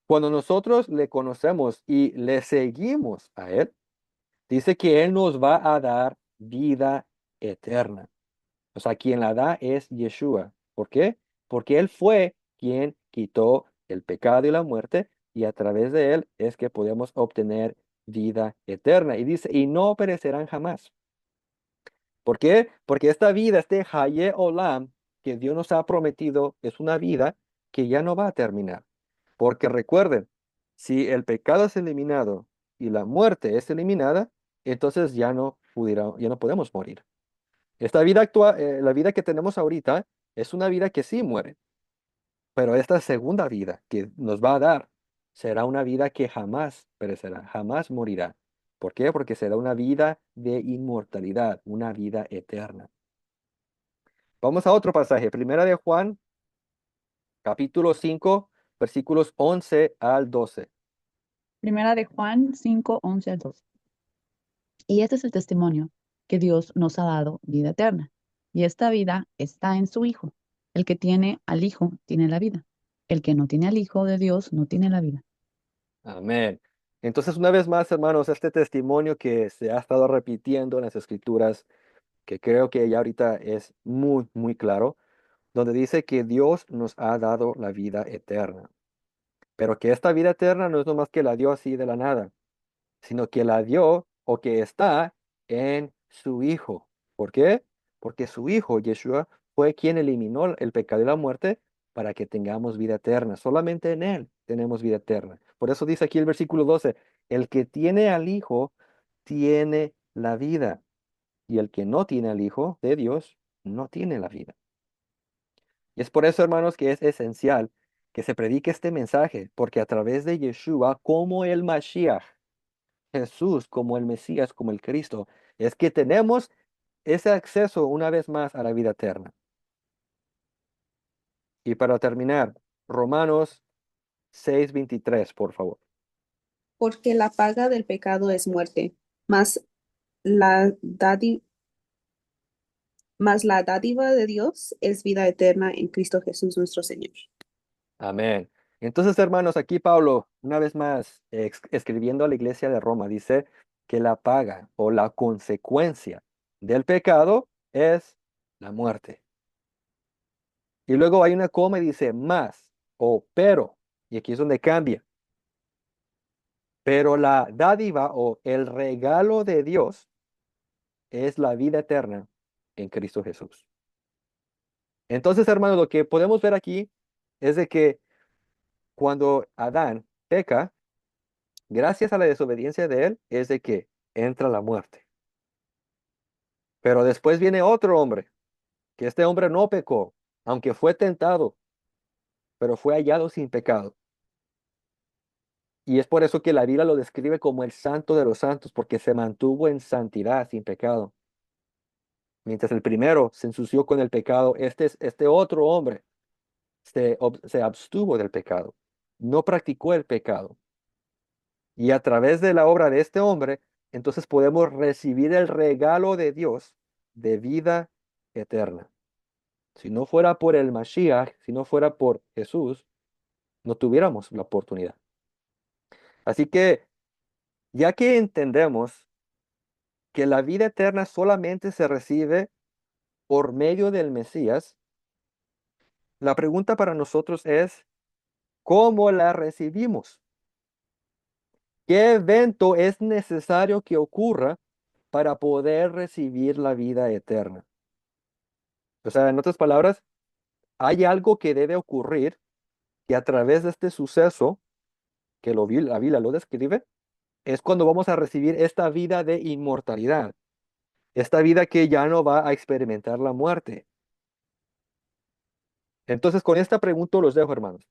cuando nosotros le conocemos y le seguimos a Él, dice que Él nos va a dar vida eterna. O sea, quien la da es Yeshua. ¿Por qué? Porque Él fue quien quitó el pecado y la muerte, y a través de Él es que podemos obtener vida eterna. Y dice, y no perecerán jamás. ¿Por qué? Porque esta vida, este Haye Olam, que Dios nos ha prometido, es una vida que ya no va a terminar. Porque recuerden, si el pecado es eliminado y la muerte es eliminada, entonces ya no podemos morir. Esta vida actual, la vida que tenemos ahorita, es una vida que sí muere, pero esta segunda vida que nos va a dar será una vida que jamás perecerá, jamás morirá. ¿Por qué? Porque será una vida de inmortalidad, una vida eterna. Vamos a otro pasaje, Primera de Juan, capítulo 5, versículos 11 al 12. Primera de Juan 5, 11 al 12. Y este es el testimonio, que Dios nos ha dado vida eterna. Y esta vida está en su Hijo. El que tiene al Hijo tiene la vida. El que no tiene al Hijo de Dios no tiene la vida. Amén. Entonces, una vez más, hermanos, este testimonio que se ha estado repitiendo en las Escrituras, que creo que ya ahorita es muy, muy claro, donde dice que Dios nos ha dado la vida eterna, pero que esta vida eterna no es nomás que la dio así de la nada, sino que la dio o que está en su Hijo. ¿Por qué? Porque su Hijo, Yeshua, fue quien eliminó el pecado y la muerte para que tengamos vida eterna. Solamente en Él tenemos vida eterna. Por eso dice aquí el versículo 12, el que tiene al Hijo tiene la vida, y el que no tiene al Hijo de Dios no tiene la vida. Y es por eso, hermanos, que es esencial que se predique este mensaje, porque a través de Yeshua, como el Mashiach, Jesús, como el Mesías, como el Cristo, es que tenemos ese acceso una vez más a la vida eterna. Y para terminar, Romanos 6:23, por favor. Porque la paga del pecado es muerte, mas la dádiva, mas la dádiva de Dios es vida eterna en Cristo Jesús nuestro Señor. Amén. Entonces, hermanos, aquí Pablo, una vez más, escribiendo a la iglesia de Roma, dice que la paga o la consecuencia del pecado es la muerte. Y luego hay una coma y dice más o pero, y aquí es donde cambia. Pero la dádiva o el regalo de Dios es la vida eterna en Cristo Jesús. Entonces, hermanos, lo que podemos ver aquí es de que cuando Adán peca, gracias a la desobediencia de él, es de que entra la muerte. Pero después viene otro hombre, que este hombre no pecó, aunque fue tentado, pero fue hallado sin pecado. Y es por eso que la Biblia lo describe como el santo de los santos, porque se mantuvo en santidad, sin pecado. Mientras el primero se ensució con el pecado, este otro hombre se abstuvo del pecado, no practicó el pecado. Y a través de la obra de este hombre, entonces podemos recibir el regalo de Dios de vida eterna. Si no fuera por el Mashiach, si no fuera por Jesús, no tuviéramos la oportunidad. Así que, ya que entendemos que la vida eterna solamente se recibe por medio del Mesías, la pregunta para nosotros es, ¿cómo la recibimos? ¿Qué evento es necesario que ocurra para poder recibir la vida eterna? O sea, en otras palabras, hay algo que debe ocurrir que a través de este suceso, que la Biblia lo describe, es cuando vamos a recibir esta vida de inmortalidad, esta vida que ya no va a experimentar la muerte. Entonces, con esta pregunta los dejo, hermanos.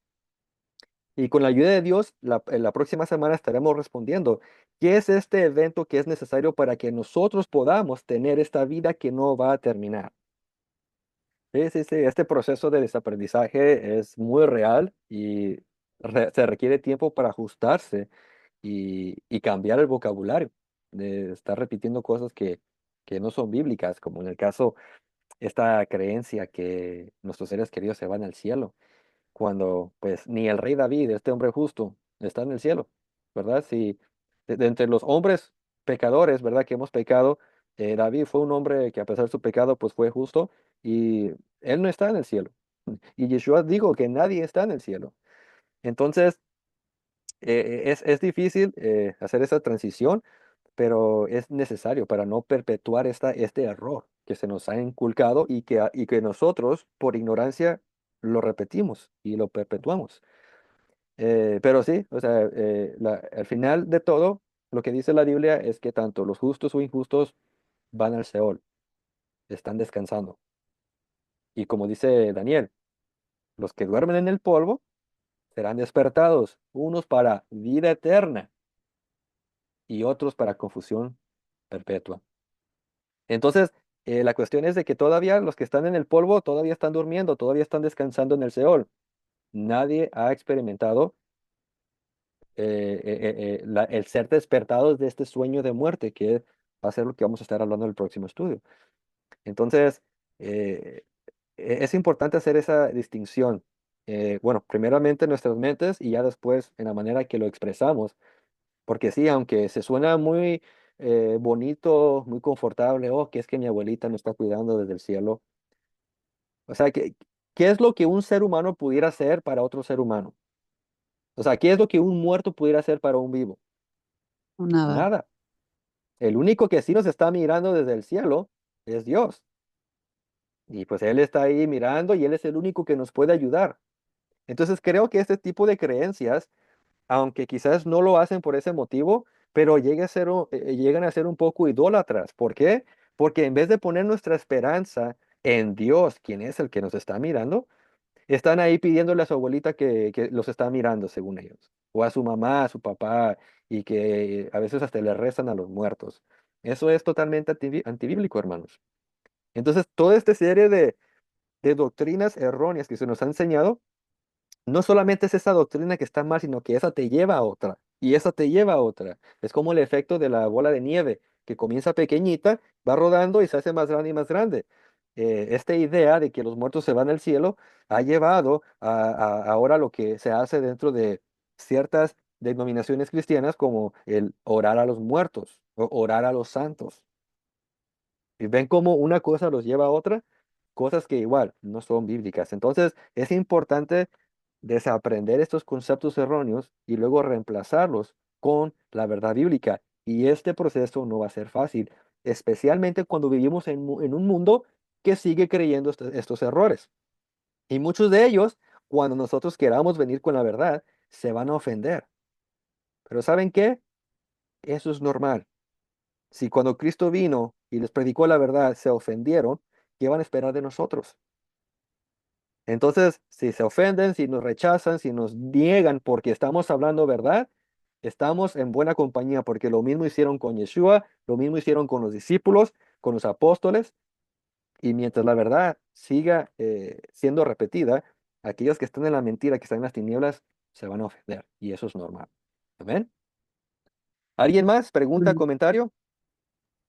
Y con la ayuda de Dios, en la próxima semana estaremos respondiendo qué es este evento que es necesario para que nosotros podamos tener esta vida que no va a terminar. Sí, sí, sí, este proceso de desaprendizaje es muy real y se requiere tiempo para ajustarse y cambiar el vocabulario, de estar repitiendo cosas que no son bíblicas, como en el caso, esta creencia que nuestros seres queridos se van al cielo, cuando pues ni el rey David, este hombre justo, está en el cielo, ¿verdad? Si de entre los hombres pecadores, ¿verdad? Que hemos pecado, David fue un hombre que a pesar de su pecado, pues fue justo y él no está en el cielo. Y Yeshua dijo que nadie está en el cielo. Entonces, es difícil hacer esa transición, pero es necesario para no perpetuar este error que se nos ha inculcado y que nosotros, por ignorancia, lo repetimos y lo perpetuamos. Pero sí, o sea, al final de todo, lo que dice la Biblia es que tanto los justos o injustos van al Seol, están descansando. Y como dice Daniel, los que duermen en el polvo serán despertados, unos para vida eterna y otros para confusión perpetua. Entonces, la cuestión es de que todavía los que están en el polvo todavía están durmiendo, todavía están descansando en el Seol. Nadie ha experimentado el ser despertados de este sueño de muerte, que va a ser lo que vamos a estar hablando en el próximo estudio. Entonces, eh, es importante hacer esa distinción. Bueno, primeramente en nuestras mentes y ya después en la manera que lo expresamos, porque sí, aunque se suena muy bonito, muy confortable, oh, que es que mi abuelita me está cuidando desde el cielo. O sea, ¿qué es lo que un ser humano pudiera hacer para otro ser humano? O sea, ¿qué es lo que un muerto pudiera hacer para un vivo? Nada. Nada. El único que sí nos está mirando desde el cielo es Dios. Y pues Él está ahí mirando y Él es el único que nos puede ayudar. Entonces creo que este tipo de creencias, aunque quizás no lo hacen por ese motivo, pero llegan a ser un poco idólatras. ¿Por qué? Porque en vez de poner nuestra esperanza en Dios, quien es el que nos está mirando, están ahí pidiéndole a su abuelita que los está mirando, según ellos, o a su mamá, a su papá, y que a veces hasta le rezan a los muertos. Eso es totalmente antibíblico, hermanos. Entonces, toda esta serie de doctrinas erróneas que se nos ha enseñado, no solamente es esa doctrina que está mal, sino que esa te lleva a otra, y esa te lleva a otra. Es como el efecto de la bola de nieve, que comienza pequeñita, va rodando y se hace más grande y más grande. Esta idea de que los muertos se van al cielo ha llevado a ahora lo que se hace dentro de ciertas denominaciones cristianas, como el orar a los muertos o orar a los santos. Y ven cómo una cosa los lleva a otra, cosas que igual no son bíblicas. Entonces, es importante desaprender estos conceptos erróneos y luego reemplazarlos con la verdad bíblica. Y este proceso no va a ser fácil, especialmente cuando vivimos en un mundo que sigue creyendo estos errores. Y muchos de ellos, cuando nosotros queramos venir con la verdad, se van a ofender. Pero ¿saben qué? Eso es normal. Si cuando Cristo vino y les predicó la verdad se ofendieron, ¿qué van a esperar de nosotros? Entonces, si se ofenden, si nos rechazan, si nos niegan porque estamos hablando verdad, estamos en buena compañía porque lo mismo hicieron con Yeshua, lo mismo hicieron con los discípulos, con los apóstoles, y mientras la verdad siga siendo repetida, aquellos que están en la mentira, que están en las tinieblas, se van a ofender, y eso es normal. ¿Amén? ¿Alguien más? ¿Pregunta, Mm, comentario?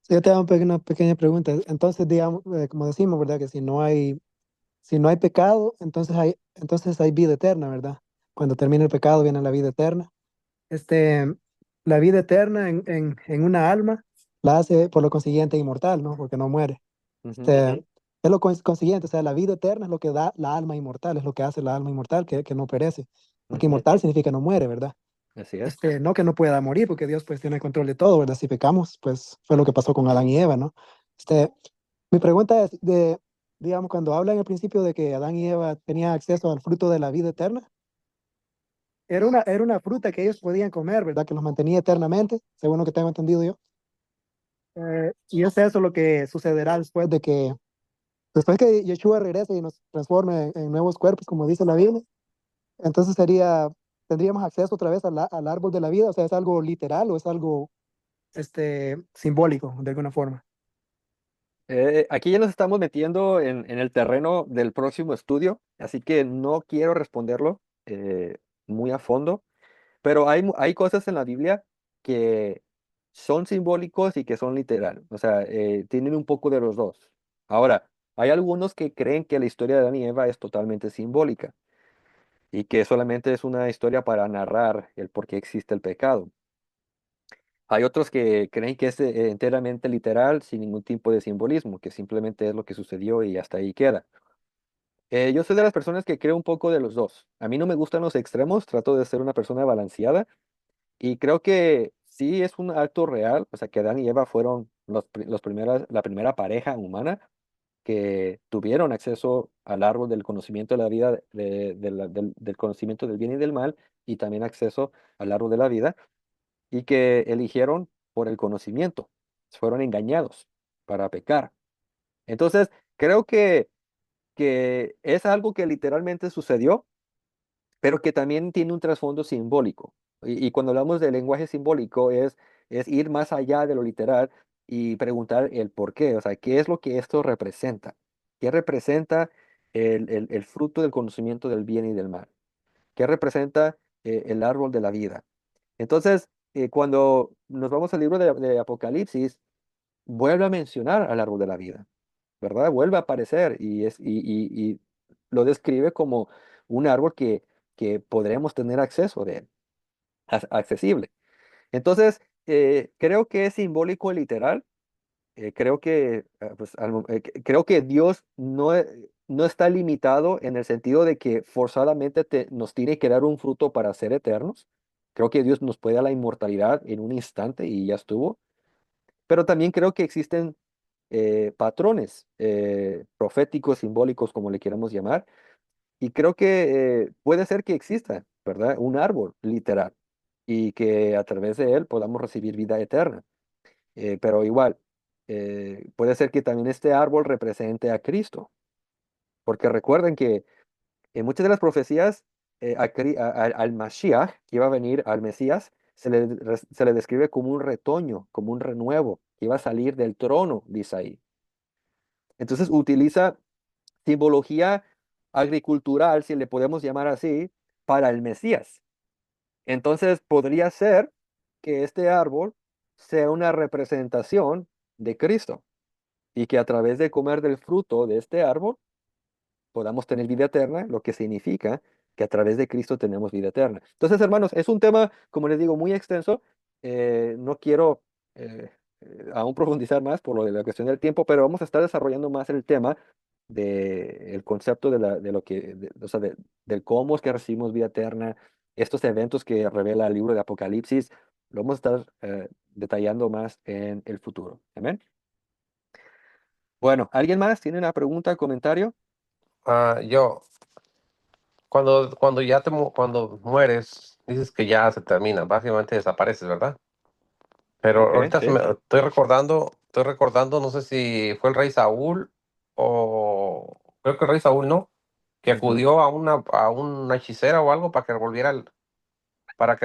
sí, yo te hago una pequeña pregunta. Entonces, digamos, como decimos, ¿verdad? Que si no hay pecado, entonces hay vida eterna, ¿verdad? Cuando termina el pecado viene la vida eterna. Este, la vida eterna en una alma la hace por lo consiguiente inmortal, ¿no? Porque no muere. Ujú, Este, es lo consiguiente, o sea, la vida eterna es lo que da la alma inmortal, es lo que hace la alma inmortal, que no perece. Porque ujú. inmortal significa no muere, ¿verdad? Así es. No que no pueda morir, porque Dios pues tiene el control de todo, ¿verdad? Si pecamos, pues fue lo que pasó con Adán y Eva, ¿no? Mi pregunta es digamos, cuando habla en el principio de que Adán y Eva tenían acceso al fruto de la vida eterna, era una fruta que ellos podían comer, ¿verdad? Que los mantenía eternamente, según lo que tengo entendido yo. Y es eso lo que sucederá después que Yeshua regrese y nos transforme en nuevos cuerpos, como dice la Biblia. Entonces tendríamos acceso otra vez al árbol de la vida, o sea, ¿es algo literal o es algo simbólico de alguna forma? Aquí ya nos estamos metiendo en el terreno del próximo estudio, así que no quiero responderlo muy a fondo, pero hay cosas en la Biblia que son simbólicos y que son literal, o sea, tienen un poco de los dos. Ahora, hay algunos que creen que la historia de Adán y Eva es totalmente simbólica y que solamente es una historia para narrar el por qué existe el pecado. Hay otros que creen que es enteramente literal, sin ningún tipo de simbolismo, que simplemente es lo que sucedió y hasta ahí queda. Yo soy de las personas que creo un poco de los dos. A mí no me gustan los extremos, trato de ser una persona balanceada y creo que sí es un acto real, o sea, que Adán y Eva fueron la primera pareja humana que tuvieron acceso al árbol del conocimiento de la vida, del conocimiento del bien y del mal, y también acceso al árbol de la vida, y que eligieron por el conocimiento, fueron engañados para pecar. Entonces, creo que es algo que literalmente sucedió, pero que también tiene un trasfondo simbólico. Y cuando hablamos de lenguaje simbólico es ir más allá de lo literal y preguntar el por qué, o sea, ¿qué es lo que esto representa? ¿Qué representa el fruto del conocimiento del bien y del mal? ¿Qué representa el árbol de la vida? Entonces, cuando nos vamos al libro de Apocalipsis, vuelve a mencionar al árbol de la vida, ¿verdad? Vuelve a aparecer y lo describe como un árbol que podremos tener acceso de él, accesible. Entonces, creo que es simbólico y literal. Creo que, pues, creo que Dios no está limitado en el sentido de que forzadamente nos tiene que dar un fruto para ser eternos. Creo que Dios nos puede dar la inmortalidad en un instante y ya estuvo. Pero también creo que existen patrones proféticos, simbólicos, como le queramos llamar, y creo que puede ser que exista, ¿verdad? Un árbol literal y que a través de él podamos recibir vida eterna. Pero igual, puede ser que también este árbol represente a Cristo, porque recuerden que en muchas de las profecías al Mashiach, que iba a venir, al Mesías, se le describe como un retoño, como un renuevo, que iba a salir del trono de Isaí. Entonces utiliza simbología agricultural, si le podemos llamar así, para el Mesías. Entonces podría ser que este árbol sea una representación de Cristo y que a través de comer del fruto de este árbol podamos tener vida eterna, lo que significa que a través de Cristo tenemos vida eterna. Entonces, hermanos, es un tema, como les digo, muy extenso. No quiero aún profundizar más por lo de la cuestión del tiempo, pero vamos a estar desarrollando más el tema del concepto de lo que, o sea, del cómo es que recibimos vida eterna, estos eventos que revela el libro de Apocalipsis, lo vamos a estar detallando más en el futuro. Amén. Bueno, ¿alguien más tiene una pregunta, comentario? Yo, cuando mueres, dices que ya se termina, básicamente desapareces, ¿verdad? Pero Ok, ahorita sí. estoy recordando, no sé si fue el rey Saúl o creo que el rey Saúl, ¿no? Que Ujú. acudió a una hechicera o algo para que Sí.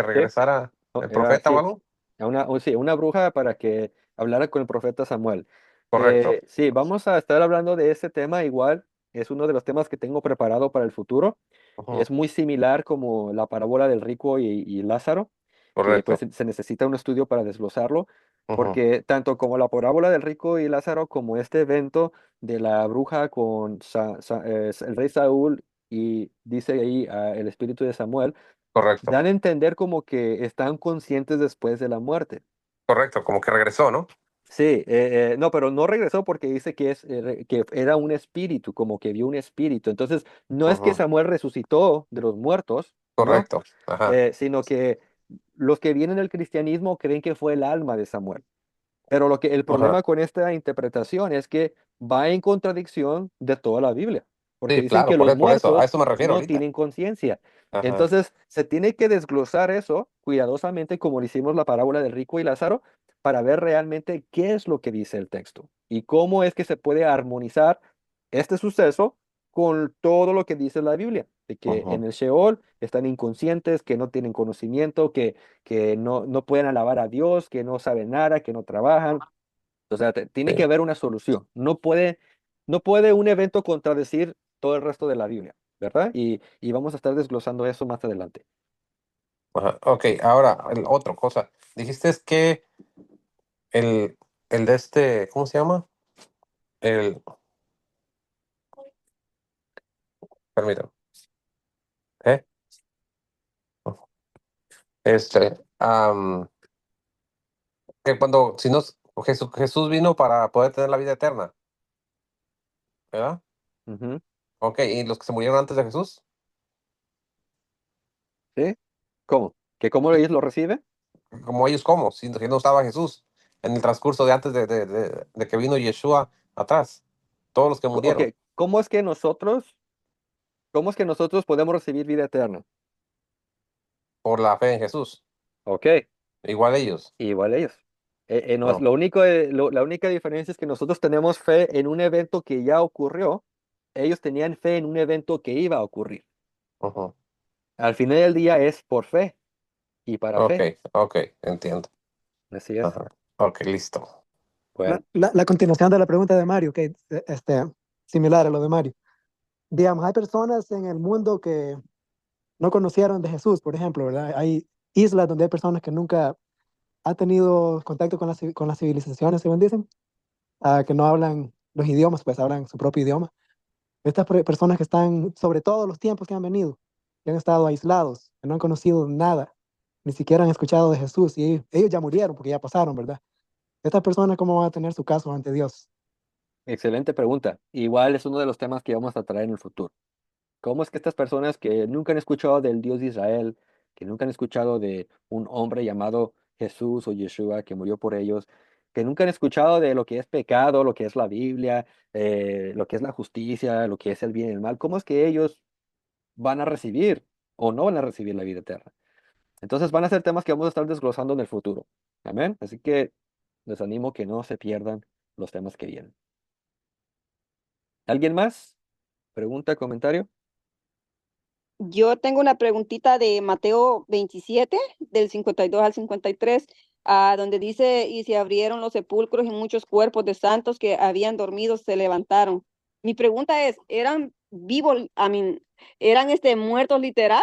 regresara el Era profeta o así, algo. sí, una bruja para que hablara con el profeta Samuel. Correcto. Sí, vamos a estar hablando de ese tema igual. Es uno de los temas que tengo preparado para el futuro. Ujú, Es muy similar como la parábola del rico y Lázaro, que pues correcto. se necesita un estudio para desglosarlo, Ujú, porque tanto como la parábola del rico y Lázaro, como este evento de la bruja con el rey Saúl y dice ahí el espíritu de Samuel, correcto. dan a entender como que están conscientes después de la muerte. Correcto. Como que regresó, ¿no? Sí, no, pero no regresó porque dice que era un espíritu, como que vio un espíritu. Entonces, no es que Ujú, Samuel resucitó de los muertos, ¿no? correcto. Ajá. Sino que los que vienen del cristianismo creen que fue el alma de Samuel. Pero el Ajá. problema con esta interpretación es que va en contradicción de toda la Biblia, porque Sí, dicen claro, que los por eso. A muertos eso me refiero no ahorita. tienen conciencia. Ajá. Entonces, se tiene que desglosar eso cuidadosamente, como lo hicimos la parábola del rico y Lázaro, para ver realmente qué es lo que dice el texto y cómo es que se puede armonizar este suceso con todo lo que dice la Biblia, de que Ujú, en el Sheol están inconscientes, que no tienen conocimiento, que no pueden alabar a Dios, que no saben nada, que no trabajan. O sea, tiene que Sí. haber una solución. No puede un evento contradecir todo el resto de la Biblia, ¿verdad? Y vamos a estar desglosando eso más adelante. Ajá. Ok, ahora, otra cosa. Dijiste es que el, el de este, ¿cómo se llama? El, permítame, ¿eh? Este, que cuando, si no, Jesús vino para poder tener la vida eterna, ¿verdad? Ujú. Ok, ¿y los que se murieron antes de Jesús? ¿Sí? ¿Cómo? ¿Que cómo ellos lo reciben? Como ellos, ¿cómo? Si que no estaba Jesús en el transcurso de antes de que vino Yeshua atrás. Todos los que Ok, murieron ¿cómo es que nosotros podemos recibir vida eterna? por la fe en Jesús. Ok, Igual ellos. igual ellos. No. La única diferencia es que nosotros tenemos fe en un evento que ya ocurrió. Ellos tenían fe en un evento que iba a ocurrir. Ujú. Al final del día es por fe y para Ok, fe. ok, entiendo. Así es. Ajá. Ok, listo. Bueno, La continuación de la pregunta de Mario, que similar a lo de Mario. Digamos, hay personas en el mundo que no conocieron de Jesús, por ejemplo, ¿verdad? Hay islas donde hay personas que nunca han tenido contacto con con las civilizaciones, según dicen, que no hablan los idiomas, pues hablan su propio idioma. Estas personas que están, sobre todo los tiempos que han venido, que han estado aislados, que no han conocido nada, ni siquiera han escuchado de Jesús, y ellos ya murieron porque ya pasaron, ¿verdad? Estas personas, ¿cómo van a tener su caso ante Dios? excelente pregunta. Igual es uno de los temas que vamos a traer en el futuro. ¿Cómo es que estas personas que nunca han escuchado del Dios de Israel, que nunca han escuchado de un hombre llamado Jesús o Yeshua que murió por ellos, que nunca han escuchado de lo que es pecado, lo que es la Biblia, lo que es la justicia, lo que es el bien y el mal, cómo es que ellos van a recibir o no van a recibir la vida eterna? Entonces van a ser temas que vamos a estar desglosando en el futuro. Amén. Así que les animo que no se pierdan los temas que vienen. ¿Alguien más? ¿Pregunta, comentario? Yo tengo una preguntita de Mateo 27, del 52 al 53, donde dice, y se abrieron los sepulcros y muchos cuerpos de santos que habían dormido se levantaron. Mi pregunta es, ¿eran vivos, eran muertos literal?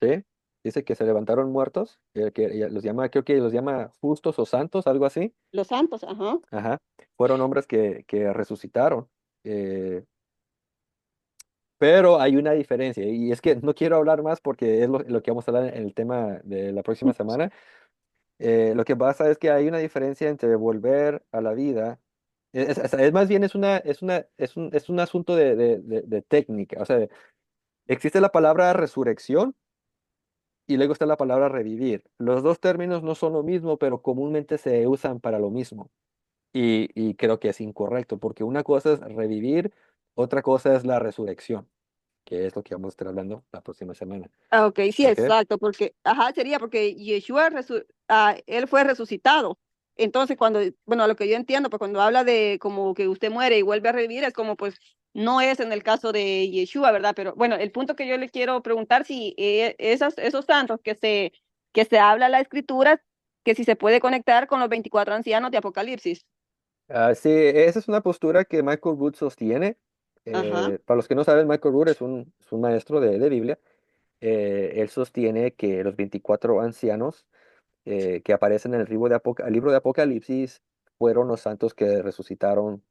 Sí, dice que se levantaron muertos, que ella los llama, creo que los llama justos o santos, algo así. Los santos, ajá. Ajá. Fueron hombres que resucitaron. eh, pero hay una diferencia, y es que no quiero hablar más porque es lo que vamos a hablar en el tema de la próxima semana. Lo que pasa es que hay una diferencia entre volver a la vida. Es más bien es un asunto de técnica. O sea, existe la palabra resurrección y luego está la palabra revivir. Los dos términos no son lo mismo, pero comúnmente se usan para lo mismo. Y creo que es incorrecto, porque una cosa es revivir, otra cosa es la resurrección, que es lo que vamos a estar hablando la próxima semana. Ah, ok, sí, ¿Ok? exacto, porque, ajá, sería porque Yeshua, él fue resucitado. Entonces, bueno, a lo que yo entiendo, pues cuando habla de como que usted muere y vuelve a revivir, es como, pues, no es en el caso de Yeshua, ¿verdad? Pero bueno, el punto que yo le quiero preguntar, si esos santos que se habla en la escritura, que si se puede conectar con los 24 ancianos de Apocalipsis. Sí, esa es una postura que Michael Root sostiene. Ajá. Para los que no saben, Michael Root es un maestro de Biblia. Él sostiene que los 24 ancianos que aparecen en el libro de Apocalipsis fueron los santos que resucitaron.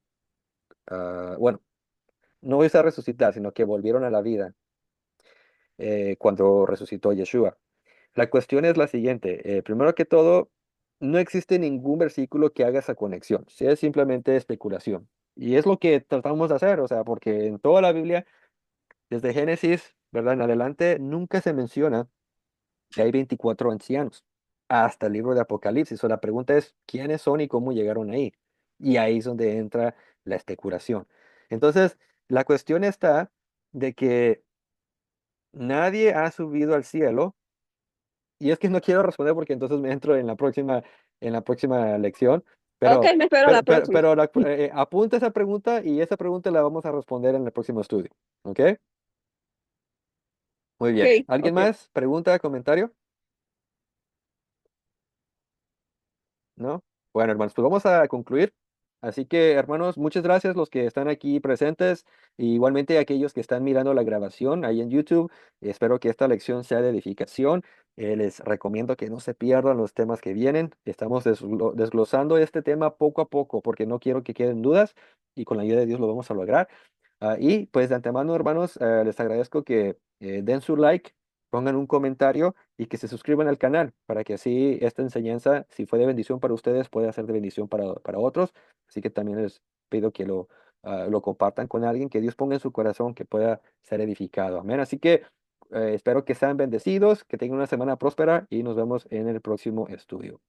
Bueno, no voy a resucitar, sino que volvieron a la vida cuando resucitó Yeshua. La cuestión es la siguiente. Primero que todo, no existe ningún versículo que haga esa conexión. Sí, es simplemente especulación. Y es lo que tratamos de hacer, o sea, porque en toda la Biblia, desde Génesis, ¿verdad? En adelante, nunca se menciona que hay 24 ancianos hasta el libro de Apocalipsis. O la pregunta es, ¿quiénes son y cómo llegaron ahí? Y ahí es donde entra la especulación. Entonces, la cuestión está de que nadie ha subido al cielo. Y es que no quiero responder porque entonces me entro en la próxima lección, Ok, pero, me espero la próxima. apunta esa pregunta y esa pregunta la vamos a responder en el próximo estudio. ¿Ok? Muy bien. Ok, ¿Alguien ok. más? ¿Pregunta, comentario? ¿No? Bueno, hermanos, pues vamos a concluir. Así que, hermanos, muchas gracias los que están aquí presentes, y igualmente aquellos que están mirando la grabación ahí en YouTube. Espero que esta lección sea de edificación. Les recomiendo que no se pierdan los temas que vienen. Estamos desglosando este tema poco a poco porque no quiero que queden dudas, y con la ayuda de Dios lo vamos a lograr. Y pues de antemano, hermanos, les agradezco que den su like, pongan un comentario y que se suscriban al canal para que así esta enseñanza, si fue de bendición para ustedes, pueda ser de bendición para otros. Así que también les pido que lo compartan con alguien, que Dios ponga en su corazón que pueda ser edificado. Amén. Así que espero que sean bendecidos, que tengan una semana próspera y nos vemos en el próximo estudio.